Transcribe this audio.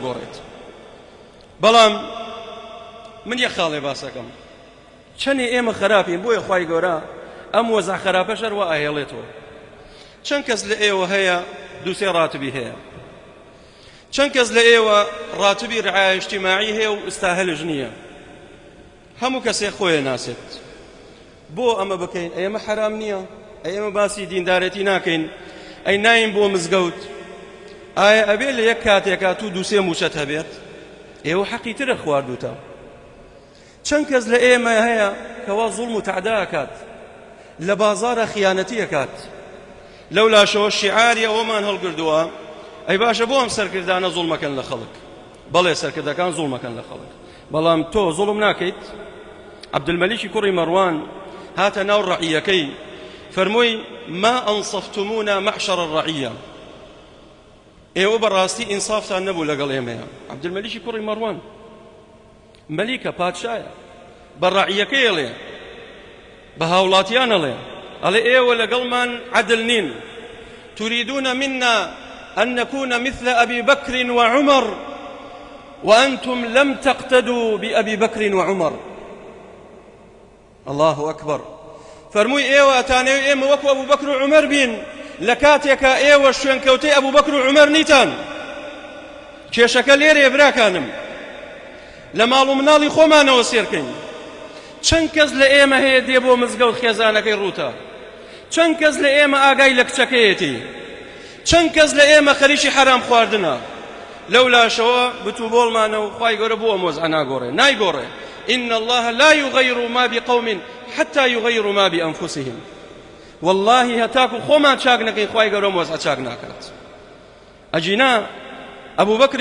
گۆڕێت. بەڵام من یەک خاڵێ باسەکەم، چەندێ ئێمە خراپین، بۆیە خوای گەورە ئەم وەزع خراپە شەر وا ئاهێڵێتەوە. چەند کەس لە ئێوە هەیە دووسێ ڕاتبی هەیە، چەند کەس لە ئێوە ڕاتبی ڕعایە اجتیماعی هەیە و ئستاهلش نییە، هەموو کەسێک خۆیە ناسێت. بۆ ئەمە بکەین؟ ئێمە حرام نییە؟ ئێمە باسی دیندارەتی ناکەین؟ ئەی ناین بۆ مزگەوت؟ ئایا ئەبێ لە یەک کاتێکا تو دووسێ موچەت هەبێت؟ ئێوە حەقی ترە خواردوتە. چەند کەس لە ئێمە هەیە کەوا زوڵم و تەعدا ئەکات، لە بازارە خیانەتی ئەکات، لەولاشەوە شیعاری ئەوەمان هەڵگردووە ئەی باشە بۆ ئەم سەرکردانە زوڵمەکەن لە خەڵک. بەڵێ سەرکردەکان زوڵمەکەن لە خەڵک، بەڵام تۆ زوڵم ناکەیت. عەبدولمەلیکی کوڕی مەڕوان هاتە ناو ڕەعیەکەی فەرمووی ما ئەنصەفتمونا مەعشەڕ الڕەعیە، ئێوە بەڕاستی ئینسافتان نەبوو لەگەڵ ئێمەیە. عەبدولمەلیکی کوڕی مەڕوان مەلیکە، پادشایە، بە ڕەعیەکەی ئەڵێ، بە هاوڵاتیان ئەڵێ ئێوە لەگەڵمان عەدل نین، تريدون منا أن نكون مثل أبي بكر وعمر وأنتم لم تقتدوا بأبي بكر وعمر. الله أكبر. فرمووی ئێوە ئەتانەوێ ئێمە وەکو ئەبوو بەکر و عومەر بین، لە کاتێکە ئێوە شوێنکەوتەی ئەبوو بەکر و عومەر نیتان. کێشەکە لێرەیە براکانم، لە ماڵ و مناڵی خۆمانەوە سێرکەین. چەند کەس لە ئێمە هەیە دێ بۆ مزگەوت خێزانەکەی ڕووتە، چەند کەس لە ئێمە ئاگای لە کچەکەیەتی، چەند کەس لە ئێمە خەریکی حرام خواردنە. لەولاشەوە بتوبۆڵمانە و خوای گەورە بۆ ئەم وەزعە ناگۆڕێ، نایگۆڕێ. إن الله لا يغير ما بقوم حتى يغيروا ما بأنفسهم. والله هتاكو خۆمان چاک نەکەین خوای گەورە ئەم وەزعە چاک ناکات. ئەجینا ئەبوو بەکر